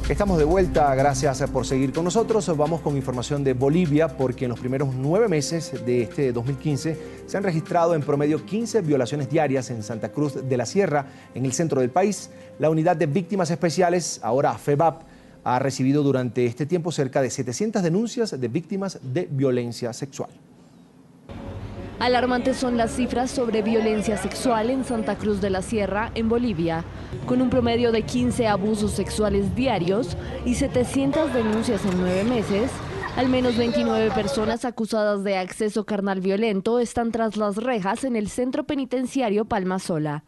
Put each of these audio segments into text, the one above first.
Estamos de vuelta, gracias por seguir con nosotros. Vamos con información de Bolivia porque en los primeros 9 meses de este 2015 se han registrado en promedio 15 violaciones diarias en Santa Cruz de la Sierra, en el centro del país. La Unidad de Víctimas Especiales, ahora FEVAP, ha recibido durante este tiempo cerca de 700 denuncias de víctimas de violencia sexual. Alarmantes son las cifras sobre violencia sexual en Santa Cruz de la Sierra, en Bolivia, con un promedio de 15 abusos sexuales diarios y 700 denuncias en 9 meses. Al menos 29 personas acusadas de acceso carnal violento están tras las rejas en el centro penitenciario Palma Sola.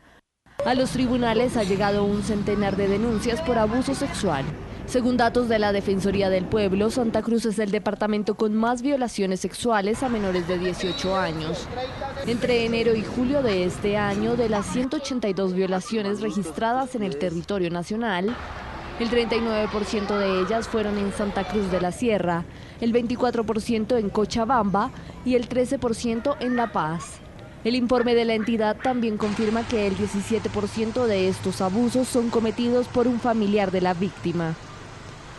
A los tribunales ha llegado un centenar de denuncias por abuso sexual. Según datos de la Defensoría del Pueblo, Santa Cruz es el departamento con más violaciones sexuales a menores de 18 años. Entre enero y julio de este año, de las 182 violaciones registradas en el territorio nacional, el 39% de ellas fueron en Santa Cruz de la Sierra, el 24% en Cochabamba y el 13% en La Paz. El informe de la entidad también confirma que el 17% de estos abusos son cometidos por un familiar de la víctima.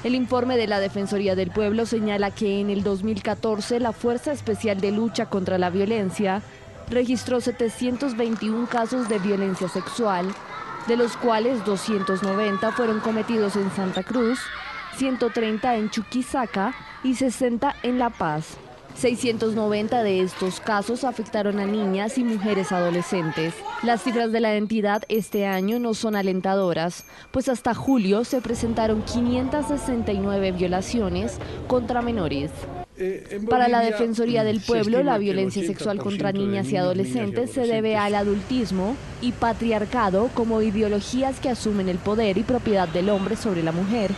El informe de la Defensoría del Pueblo señala que en el 2014 la Fuerza Especial de Lucha contra la Violencia registró 721 casos de violencia sexual, de los cuales 290 fueron cometidos en Santa Cruz, 130 en Chuquisaca y 60 en La Paz. 690 de estos casos afectaron a niñas y mujeres adolescentes. Las cifras de la entidad este año no son alentadoras, pues hasta julio se presentaron 569 violaciones contra menores. Para la Defensoría del Pueblo, la violencia sexual contra niñas y adolescentes se debe al adultismo y patriarcado como ideologías que asumen el poder y propiedad del hombre sobre la mujer,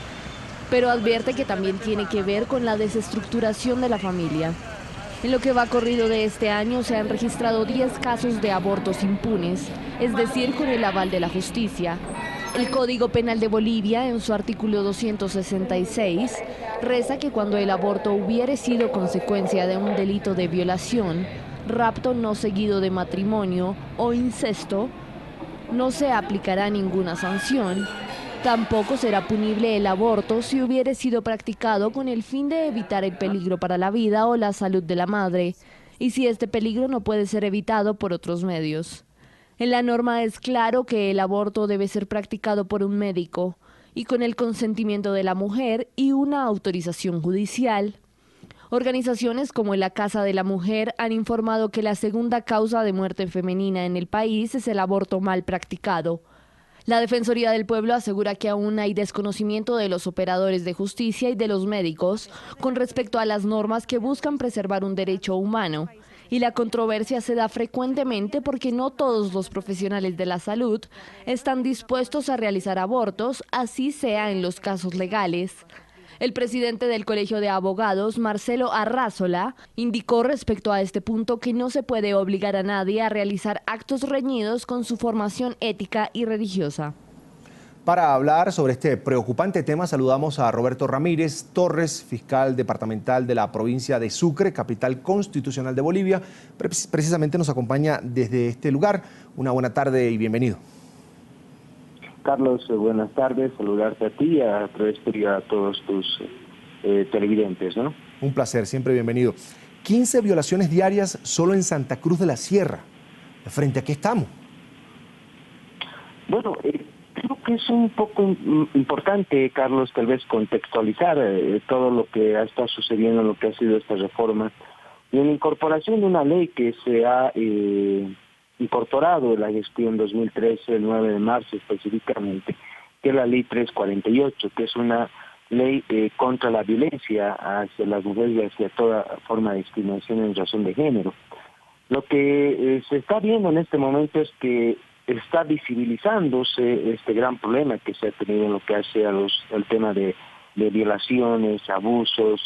pero advierte que también tiene que ver con la desestructuración de la familia. En lo que va corrido de este año se han registrado 10 casos de abortos impunes, es decir, con el aval de la justicia. El Código Penal de Bolivia, en su artículo 266, reza que cuando el aborto hubiere sido consecuencia de un delito de violación, rapto no seguido de matrimonio o incesto, no se aplicará ninguna sanción. Tampoco será punible el aborto si hubiere sido practicado con el fin de evitar el peligro para la vida o la salud de la madre, y si este peligro no puede ser evitado por otros medios. En la norma es claro que el aborto debe ser practicado por un médico y con el consentimiento de la mujer y una autorización judicial. Organizaciones como la Casa de la Mujer han informado que la segunda causa de muerte femenina en el país es el aborto mal practicado. La Defensoría del Pueblo asegura que aún hay desconocimiento de los operadores de justicia y de los médicos con respecto a las normas que buscan preservar un derecho humano. Y la controversia se da frecuentemente porque no todos los profesionales de la salud están dispuestos a realizar abortos, así sea en los casos legales. El presidente del Colegio de Abogados, Marcelo Arrázola, indicó respecto a este punto que no se puede obligar a nadie a realizar actos reñidos con su formación ética y religiosa. Para hablar sobre este preocupante tema, saludamos a Roberto Ramírez Torres, fiscal departamental de la provincia de Sucre, capital constitucional de Bolivia. Precisamente nos acompaña desde este lugar. Una buena tarde y bienvenido. Carlos, buenas tardes, saludarte a ti y a todos tus televidentes, ¿no? Un placer, siempre bienvenido. 15 violaciones diarias solo en Santa Cruz de la Sierra. ¿Frente a qué estamos? Bueno, creo que es un poco importante, Carlos, tal vez contextualizar todo lo que ha estado sucediendo, lo que ha sido esta reforma, y en la incorporación de una ley que se ha incorporado en la gestión 2013, el 9 de marzo específicamente, que es la ley 348, que es una ley contra la violencia hacia las mujeres y hacia toda forma de discriminación en razón de género. Lo que se está viendo en este momento es que está visibilizándose este gran problema que se ha tenido en lo que hace al tema de violaciones, abusos,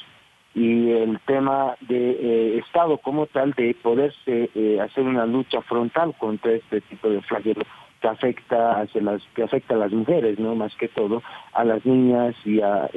y el tema de Estado como tal, de poderse hacer una lucha frontal contra este tipo de flagelo que afecta a las mujeres, no más que todo, a las niñas y a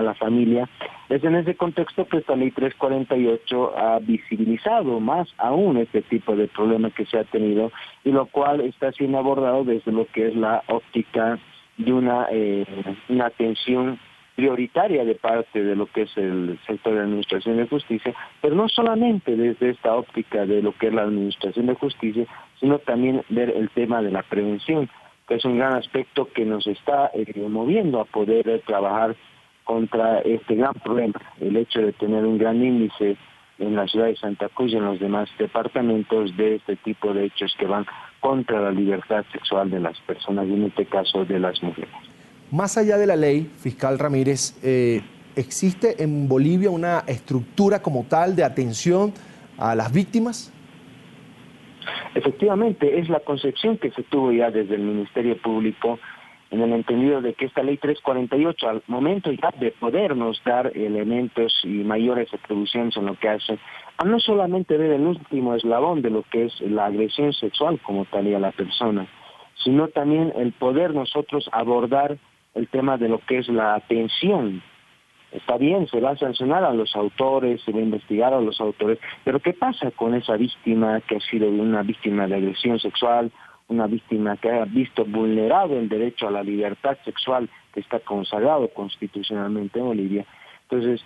la familia. Es en ese contexto que esta ley 348 ha visibilizado más aún este tipo de problema que se ha tenido, y lo cual está siendo abordado desde lo que es la óptica de una atención prioritaria de parte de lo que es el sector de administración de justicia, pero no solamente desde esta óptica de lo que es la administración de justicia, sino también ver el tema de la prevención, que es un gran aspecto que nos está moviendo a poder trabajar contra este gran problema, el hecho de tener un gran índice en la ciudad de Santa Cruz y en los demás departamentos de este tipo de hechos que van contra la libertad sexual de las personas y en este caso de las mujeres. Más allá de la ley, fiscal Ramírez, ¿existe en Bolivia una estructura como tal de atención a las víctimas? Efectivamente, es la concepción que se tuvo ya desde el Ministerio Público en el entendido de que esta ley 348, al momento ya de podernos dar elementos y mayores atribuciones en lo que hace, a no solamente ver el último eslabón de lo que es la agresión sexual como tal y a la persona, sino también el poder nosotros abordar el tema de lo que es la atención. Está bien, se va a sancionar a los autores, se va a investigar a los autores, pero ¿qué pasa con esa víctima que ha sido una víctima de agresión sexual, una víctima que ha visto vulnerado el derecho a la libertad sexual que está consagrado constitucionalmente en Bolivia? Entonces,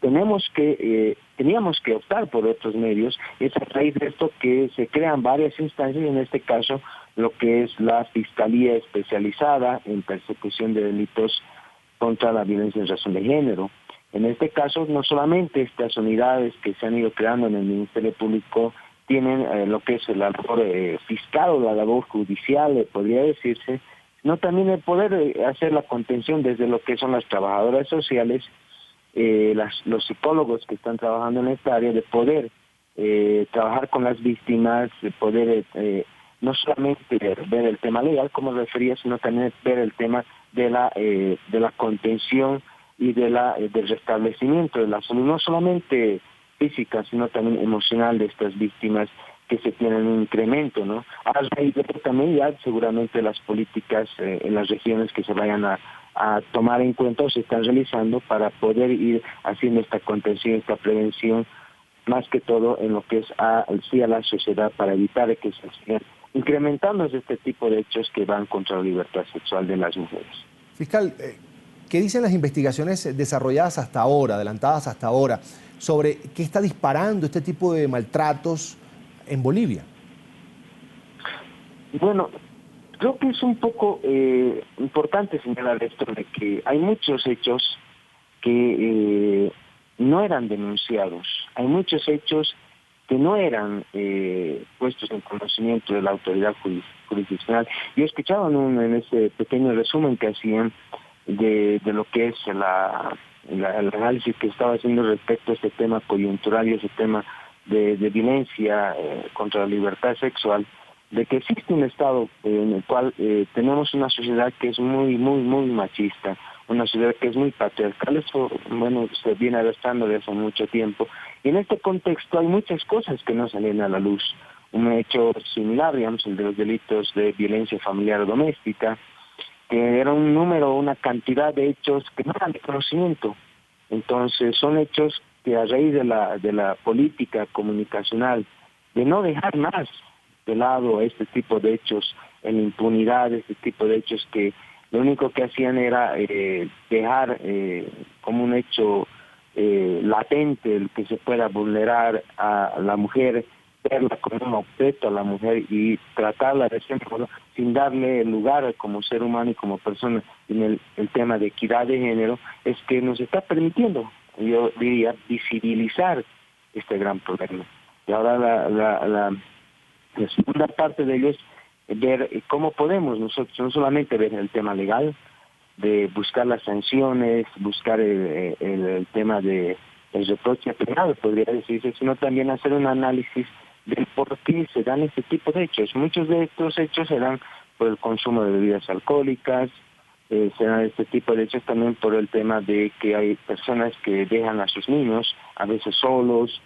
teníamos que optar por otros medios, y es a raíz de esto que se crean varias instancias, en este caso lo que es la Fiscalía Especializada en Persecución de Delitos contra la Violencia en Razón de Género. En este caso, no solamente estas unidades que se han ido creando en el Ministerio Público tienen lo que es la labor fiscal o la labor judicial, podría decirse, sino también el poder hacer la contención desde lo que son las trabajadoras sociales, los psicólogos que están trabajando en esta área, de poder trabajar con las víctimas, de poder no solamente ver el tema legal, como refería, sino también ver el tema de la contención y del restablecimiento de la salud, no solamente física, sino también emocional de estas víctimas, que se tienen un incremento, ¿no? A raíz de esto también ya seguramente las políticas en las regiones que se vayan a tomar en cuenta o se están realizando para poder ir haciendo esta contención, esta prevención, más que todo en lo que es a la sociedad, para evitar que se sigan incrementando este tipo de hechos que van contra la libertad sexual de las mujeres. Fiscal, ¿qué dicen las investigaciones desarrolladas hasta ahora, adelantadas hasta ahora, sobre qué está disparando este tipo de maltratos en Bolivia? Bueno, creo que es un poco importante señalar esto, de que hay muchos hechos que no eran denunciados, hay muchos hechos que no eran puestos en conocimiento de la autoridad jurisdiccional. Yo escuchaba en ese pequeño resumen que hacían de lo que es el análisis que estaba haciendo respecto a este tema coyuntural y ese tema de violencia contra la libertad sexual, de que existe un estado en el cual tenemos una sociedad que es muy machista, una sociedad que es muy patriarcal. Eso, bueno, se viene arrastrando desde hace mucho tiempo. Y en este contexto hay muchas cosas que no salen a la luz. Un hecho similar, digamos, el de los delitos de violencia familiar o doméstica, que era un número, una cantidad de hechos que no eran de conocimiento. Entonces, son hechos que a raíz de la política comunicacional, de no dejar más de lado este tipo de hechos en impunidad, este tipo de hechos que lo único que hacían era dejar como un hecho latente el que se pueda vulnerar a la mujer, verla como un objeto a la mujer y tratarla de siempre sin darle lugar como ser humano y como persona. En el tema de equidad de género es que nos está permitiendo, yo diría, visibilizar este gran problema. Y ahora la segunda parte de ello es ver cómo podemos nosotros no solamente ver el tema legal, de buscar las sanciones, buscar el tema de el reproche penal, podría decirse, sino también hacer un análisis del por qué se dan este tipo de hechos. Muchos de estos hechos se dan por el consumo de bebidas alcohólicas, se dan este tipo de hechos también por el tema de que hay personas que dejan a sus niños, a veces solos,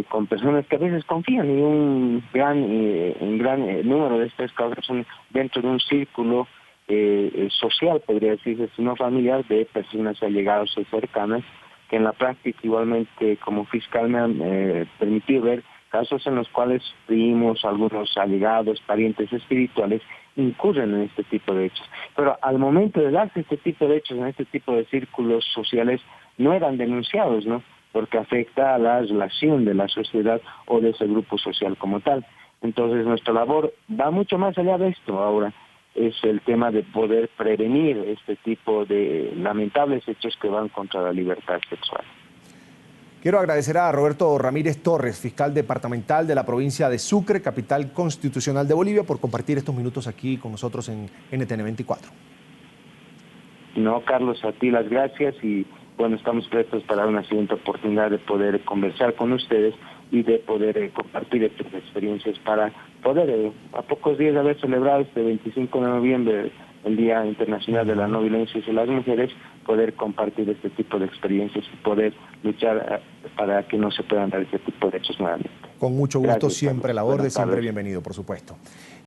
con personas que a veces confían, y un gran número de estas causas son dentro de un círculo social, podría decirse, sino familiar, de personas allegadas o cercanas, que en la práctica igualmente como fiscal me han permitido ver casos en los cuales primos, algunos allegados, parientes espirituales, incurren en este tipo de hechos. Pero al momento de darse este tipo de hechos en este tipo de círculos sociales, no eran denunciados, ¿no? Porque afecta a la relación de la sociedad o de ese grupo social como tal. Entonces nuestra labor va mucho más allá de esto ahora. Es el tema de poder prevenir este tipo de lamentables hechos que van contra la libertad sexual. Quiero agradecer a Roberto Ramírez Torres, fiscal departamental de la provincia de Sucre, capital constitucional de Bolivia, por compartir estos minutos aquí con nosotros en NTN 24. No, Carlos, a ti las gracias y bueno, estamos prestos para una siguiente oportunidad de poder conversar con ustedes y de poder compartir estas experiencias para poder, a pocos días de haber celebrado este 25 de noviembre, el Día Internacional de la No Violencia hacia las Mujeres, poder compartir este tipo de experiencias y poder luchar para que no se puedan dar este tipo de hechos nuevamente. Con mucho gusto, Gracias, siempre a la Carlos. orden, Buenas siempre tardes. bienvenido, por supuesto.